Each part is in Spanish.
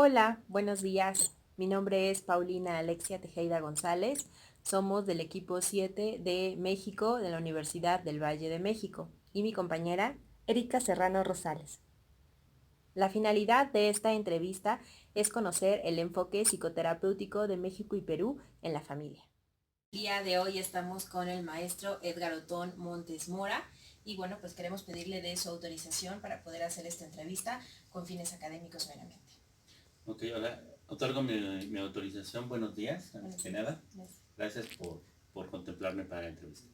Hola, buenos días. Mi nombre es Paulina Alexia Tejeda González. Somos del equipo 7 de México de la Universidad del Valle de México y mi compañera Erika Serrano Rosales. La finalidad de esta entrevista es conocer el enfoque psicoterapéutico de México y Perú en la familia. El día de hoy estamos con el maestro Edgar Otón Montes Mora y bueno, pues queremos pedirle de su autorización para poder hacer esta entrevista con fines académicos meramente. Ok, hola. Otorgo mi autorización. Buenos días, antes que nada. Gracias por contemplarme para la entrevista.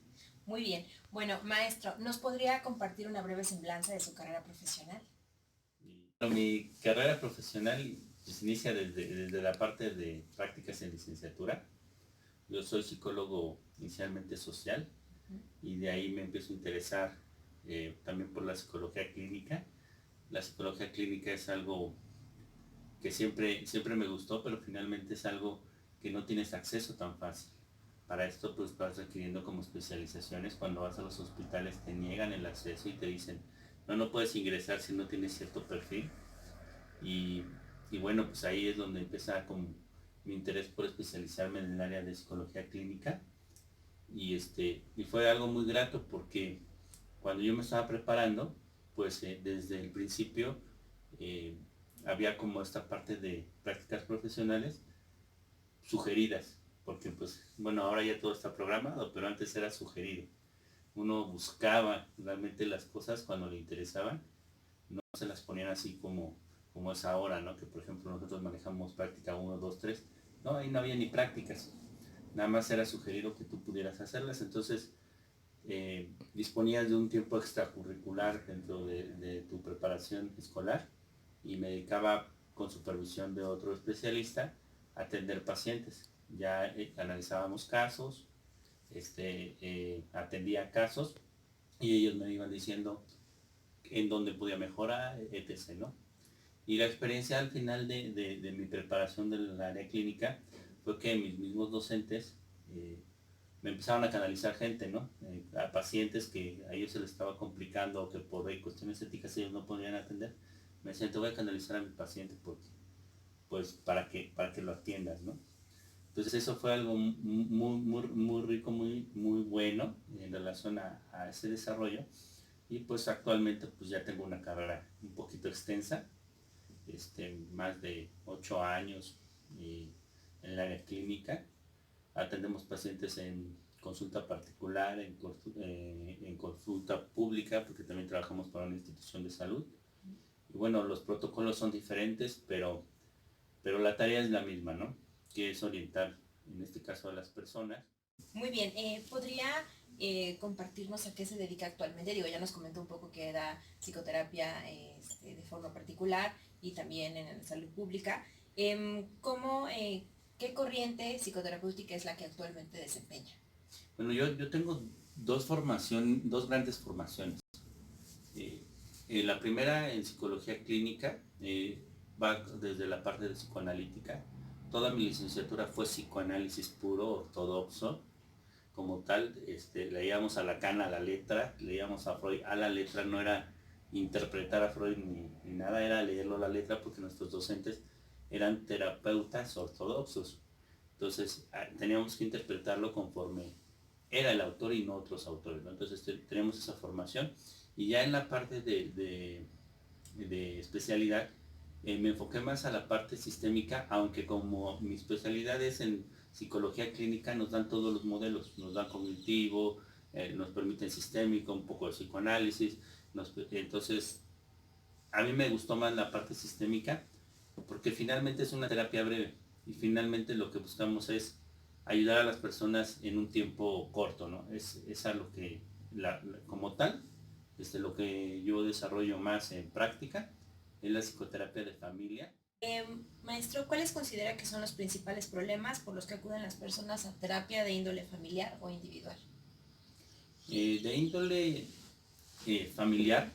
Muy bien. Bueno, maestro, ¿nos podría compartir una breve semblanza de su carrera profesional? Bueno, mi carrera profesional pues, inicia desde la parte de prácticas en licenciatura. Yo soy psicólogo inicialmente social y de ahí me empiezo a interesar también por la psicología clínica. La psicología clínica es algo que siempre me gustó, pero finalmente es algo que no tienes acceso tan fácil. Para esto pues vas requiriendo como especializaciones. Cuando vas a los hospitales te niegan el acceso y te dicen, no puedes ingresar si no tienes cierto perfil. Y, y bueno, pues ahí es donde empieza como mi interés por especializarme en el área de psicología clínica. Y fue algo muy grato porque cuando yo me estaba preparando, pues desde el principio eh, había como esta parte de prácticas profesionales sugeridas, porque pues bueno, ahora ya todo está programado, pero antes era sugerido. Uno buscaba realmente las cosas cuando le interesaban, no se las ponían así como es ahora, ¿no? Que por ejemplo nosotros manejamos práctica uno 2 3 no, ahí no había ni prácticas, nada más era sugerido que tú pudieras hacerlas. Entonces disponías de un tiempo extracurricular dentro de tu preparación escolar y me dedicaba con supervisión de otro especialista a atender pacientes. Ya analizábamos casos, atendía casos y ellos me iban diciendo en dónde podía mejorar, etc. ¿no? Y la experiencia al final de mi preparación del área clínica fue que mis mismos docentes me empezaron a canalizar gente, ¿no? A pacientes que a ellos se les estaba complicando o que por cuestiones éticas ellos no podían atender. Me decían, te voy a canalizar a mi paciente porque, pues, para que lo atiendas, ¿no? Entonces eso fue algo muy rico, muy bueno en relación a ese desarrollo. Y pues actualmente pues ya tengo una carrera un poquito extensa, más de 8 años en el área clínica. Atendemos pacientes en consulta particular, en consulta pública, porque también trabajamos para una institución de salud. Y bueno, los protocolos son diferentes, pero la tarea es la misma, ¿no? Que es orientar, en este caso, a las personas. Muy bien, ¿podría compartirnos a qué se dedica actualmente? Digo, ya nos comentó un poco que da psicoterapia de forma particular y también en la salud pública. ¿Qué corriente psicoterapéutica es la que actualmente desempeña? Bueno, yo tengo dos grandes formaciones. Eh, la primera en psicología clínica, va desde la parte de psicoanalítica. Toda mi licenciatura fue psicoanálisis puro, ortodoxo, como tal. Leíamos a Lacan a la letra, leíamos a Freud a la letra, no era interpretar a Freud ni nada, era leerlo a la letra porque nuestros docentes eran terapeutas ortodoxos. Entonces teníamos que interpretarlo conforme era el autor y no otros autores, ¿no? Entonces tenemos esa formación y ya en la parte de especialidad me enfoqué más a la parte sistémica, aunque como mi especialidad es en psicología clínica, nos dan todos los modelos, nos dan cognitivo, nos permiten sistémico, un poco de psicoanálisis. Entonces a mí me gustó más la parte sistémica porque finalmente es una terapia breve y finalmente lo que buscamos es ayudar a las personas en un tiempo corto, ¿no? Es a lo que, como tal, lo que yo desarrollo más en práctica es la psicoterapia de familia. Maestro, ¿cuáles considera que son los principales problemas por los que acuden las personas a terapia de índole familiar o individual? De índole familiar,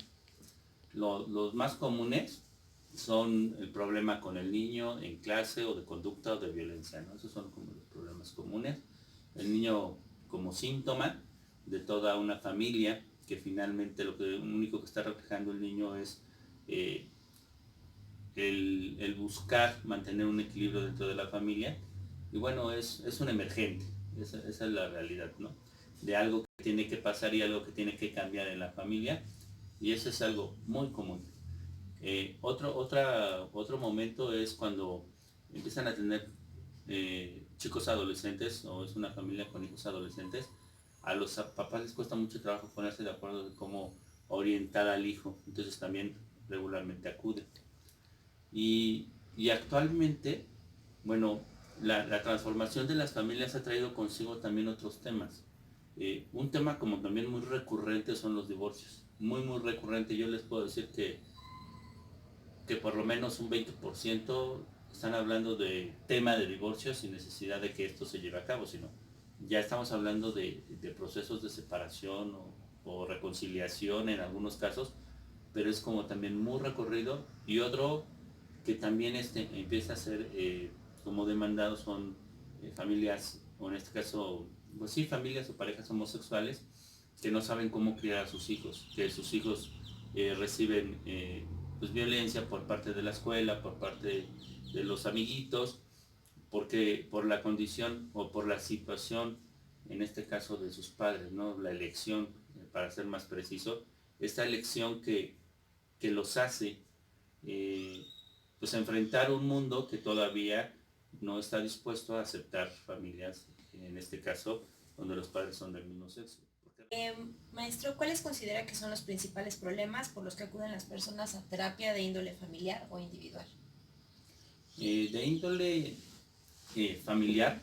los más comunes son el problema con el niño en clase o de conducta o de violencia, ¿no? Esos son como los problemas comunes. El niño como síntoma de toda una familia, que finalmente lo único que está reflejando el niño es eh, el buscar mantener un equilibrio dentro de la familia. Y bueno, es un emergente, esa es la realidad, ¿no? De algo que tiene que pasar y algo que tiene que cambiar en la familia, y eso es algo muy común. Otro momento es cuando empiezan a tener chicos adolescentes, o es una familia con hijos adolescentes. A los papás les cuesta mucho trabajo ponerse de acuerdo de cómo orientar al hijo, entonces también regularmente acude. Y actualmente, bueno, la transformación de las familias ha traído consigo también otros temas. Un tema como también muy recurrente son los divorcios. Muy recurrente. Yo les puedo decir que por lo menos un 20% están hablando de tema de divorcio sin necesidad de que esto se lleve a cabo, sino ya estamos hablando de procesos de separación o reconciliación en algunos casos, pero es como también muy recorrido. Y otro que también empieza a ser como demandado son familias, o en este caso, pues sí, familias o parejas homosexuales que no saben cómo criar a sus hijos, que sus hijos reciben pues violencia por parte de la escuela, por parte de los amiguitos, porque por la condición o por la situación, en este caso de sus padres, ¿no? La elección, para ser más preciso, esta elección que los hace eh, pues enfrentar un mundo que todavía no está dispuesto a aceptar familias, en este caso, donde los padres son del mismo sexo. Maestro, ¿cuáles considera que son los principales problemas por los que acuden las personas a terapia de índole familiar o individual? De índole familiar,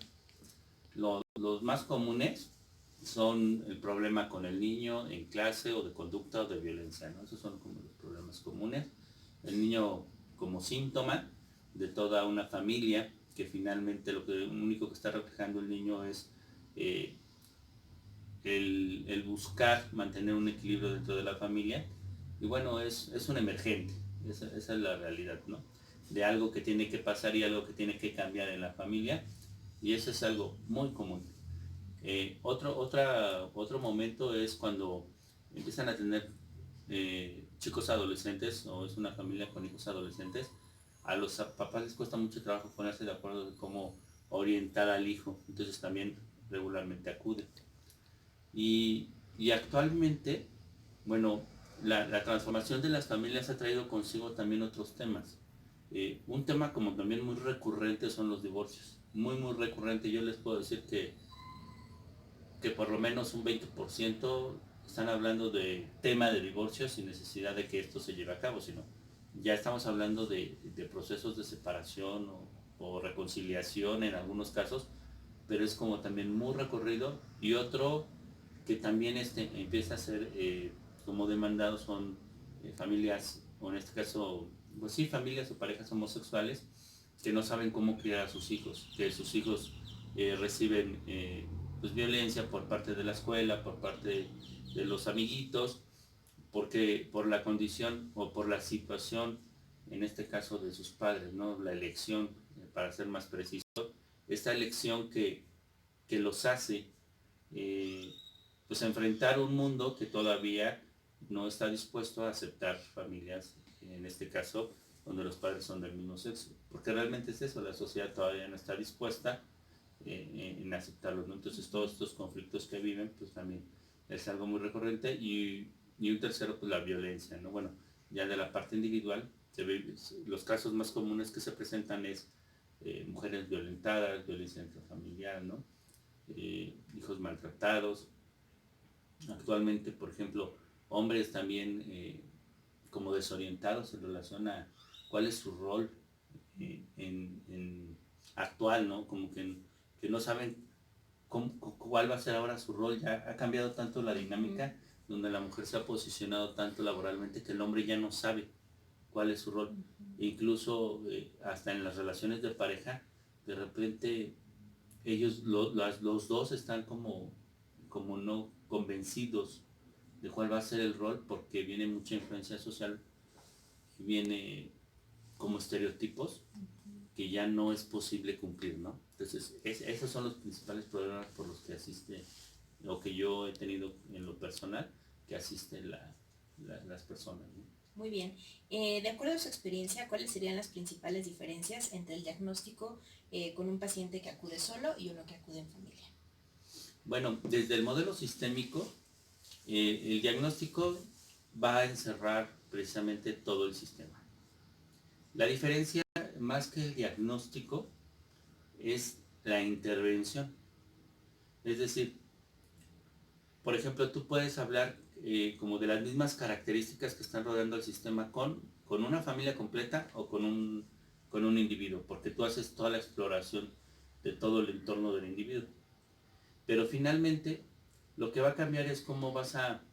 los más comunes son el problema con el niño en clase, o de conducta o de violencia, ¿no? Esos son como los problemas comunes. El niño como síntoma de toda una familia, que finalmente lo único que está reflejando el niño es eh, el buscar mantener un equilibrio dentro de la familia. Y bueno, es un emergente, esa es la realidad, ¿no? De algo que tiene que pasar y algo que tiene que cambiar en la familia, y eso es algo muy común. Otro momento es cuando empiezan a tener chicos adolescentes, o es una familia con hijos adolescentes. A los papás les cuesta mucho trabajo ponerse de acuerdo de cómo orientar al hijo, entonces también regularmente acude. Y actualmente, bueno, la transformación de las familias ha traído consigo también otros temas. Un tema como también muy recurrente son los divorcios. Muy recurrente. Yo les puedo decir que por lo menos un 20% están hablando de tema de divorcio sin necesidad de que esto se lleve a cabo, sino ya estamos hablando de procesos de separación o reconciliación en algunos casos, pero es como también muy recorrido. Y otro que también empieza a ser como demandado son familias, o en este caso, pues sí, familias o parejas homosexuales que no saben cómo criar a sus hijos, que sus hijos reciben pues violencia por parte de la escuela, por parte de los amiguitos, porque por la condición o por la situación, en este caso de sus padres, ¿no? La elección, para ser más preciso, esta elección que los hace eh, pues enfrentar un mundo que todavía no está dispuesto a aceptar familias, en este caso, donde los padres son del mismo sexo. Porque realmente es eso, la sociedad todavía no está dispuesta en aceptarlo, ¿no? Entonces todos estos conflictos que viven, pues también es algo muy recurrente. Y un tercero, pues la violencia, ¿no? Bueno, ya de la parte individual, los casos más comunes que se presentan es mujeres violentadas, violencia intrafamiliar, ¿no? Hijos maltratados. Actualmente, por ejemplo, hombres también como desorientados en relación a cuál es su rol actual, ¿no? Como que no saben cuál va a ser ahora su rol. Ya ha cambiado tanto la dinámica, donde la mujer se ha posicionado tanto laboralmente, que el hombre ya no sabe cuál es su rol. Incluso hasta en las relaciones de pareja, de repente ellos, los dos están como no convencidos de cuál va a ser el rol, porque viene mucha influencia social y viene como estereotipos que ya no es posible cumplir, ¿no? Entonces, esos son los principales problemas por los que asiste, o que yo he tenido en lo personal, que asisten las personas, ¿no? Muy bien. De acuerdo a su experiencia, ¿cuáles serían las principales diferencias entre el diagnóstico con un paciente que acude solo y uno que acude en familia? Bueno, desde el modelo sistémico, el diagnóstico va a encerrar precisamente todo el sistema. La diferencia, más que el diagnóstico, es la intervención. Es decir, por ejemplo, tú puedes hablar como de las mismas características que están rodeando el sistema con una familia completa o con un individuo, porque tú haces toda la exploración de todo el entorno del individuo. Pero finalmente, lo que va a cambiar es cómo vas a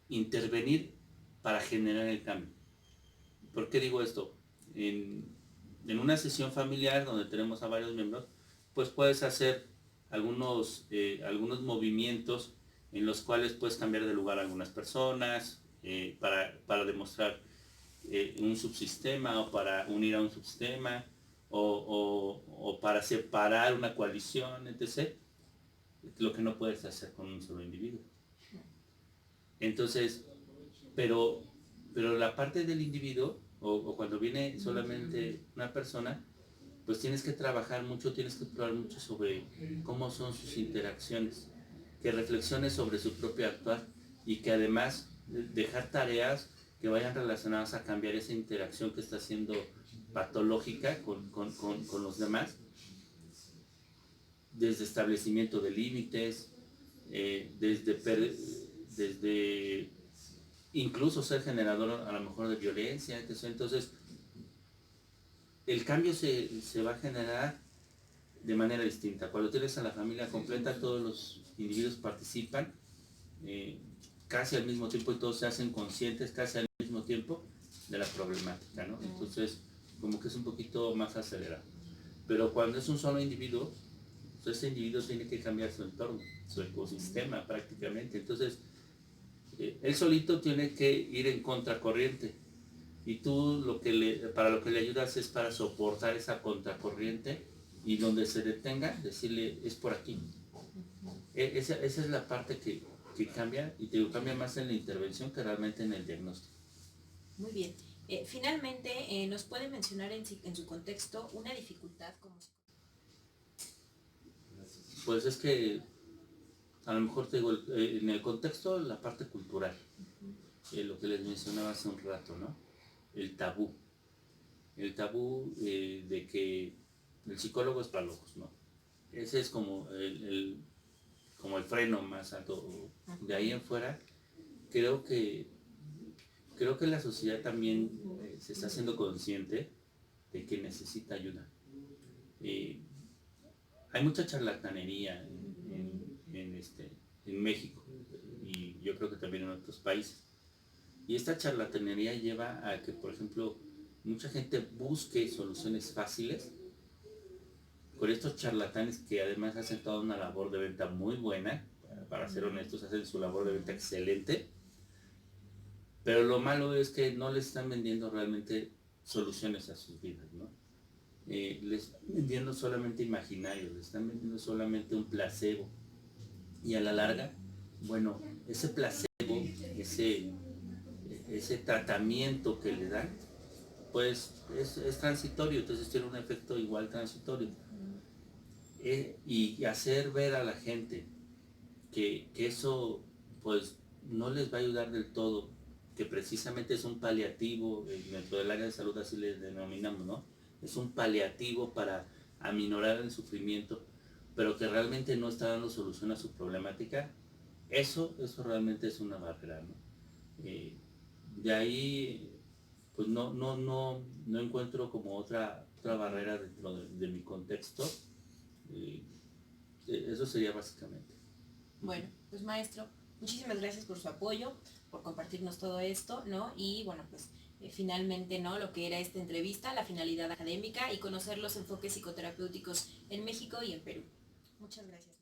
intervenir para generar el cambio. ¿Por qué digo esto? En una sesión familiar donde tenemos a varios miembros, pues puedes hacer algunos movimientos en los cuales puedes cambiar de lugar a algunas personas para demostrar un subsistema o para unir a un subsistema o para separar una coalición, etc. Lo que no puedes hacer con un solo individuo. Entonces, pero, pero la parte del individuo, o cuando viene solamente una persona, pues tienes que trabajar mucho, tienes que explorar mucho sobre cómo son sus interacciones, que reflexiones sobre su propio actuar y que además dejar tareas que vayan relacionadas a cambiar esa interacción que está siendo patológica con los demás, desde establecimiento de límites, desde incluso ser generador a lo mejor de violencia, etc. Entonces, el cambio se va a generar de manera distinta. Cuando tienes a la familia completa, todos los individuos participan casi al mismo tiempo y todos se hacen conscientes casi al mismo tiempo de la problemática, ¿no? Entonces, como que es un poquito más acelerado. Pero cuando es un solo individuo, pues ese individuo tiene que cambiar su entorno, su ecosistema prácticamente. Entonces, él solito tiene que ir en contracorriente y tú para lo que le ayudas es para soportar esa contracorriente y donde se detenga, decirle es por aquí. Esa es la parte que cambia y te cambia más en la intervención que realmente en el diagnóstico. Muy bien. Finalmente, ¿nos puede mencionar en su contexto una dificultad como Pues es que a lo mejor te digo, en el contexto la parte cultural, lo que les mencionaba hace un rato, ¿no? El tabú. El tabú de que el psicólogo es para locos, ¿no? Ese es como el freno más alto. De ahí en fuera, creo que, creo que la sociedad también se está haciendo consciente de que necesita ayuda. Eh, Hay mucha charlatanería en México y yo creo que también en otros países. Y esta charlatanería lleva a que, por ejemplo, mucha gente busque soluciones fáciles con estos charlatanes que además hacen toda una labor de venta muy buena, para ser honestos, hacen su labor de venta excelente, pero lo malo es que no les están vendiendo realmente soluciones a sus vidas, ¿no? Les están vendiendo solamente imaginarios, les están vendiendo solamente un placebo y a la larga, bueno, ese placebo, ese, ese tratamiento que le dan, pues es transitorio, entonces tiene un efecto igual transitorio. Y hacer ver a la gente que eso pues no les va a ayudar del todo, que precisamente es un paliativo, dentro del área de salud así le denominamos, ¿no? Es un paliativo para aminorar el sufrimiento, pero que realmente no está dando solución a su problemática, eso realmente es una barrera, ¿no? Eh, de ahí pues no encuentro como otra barrera dentro de mi contexto. Eh, Eso sería básicamente. Bueno, pues maestro, muchísimas gracias por su apoyo, por compartirnos todo esto, ¿no? Y bueno, pues finalmente, ¿no? Lo que era esta entrevista, la finalidad académica y conocer los enfoques psicoterapéuticos en México y en Perú. Muchas gracias.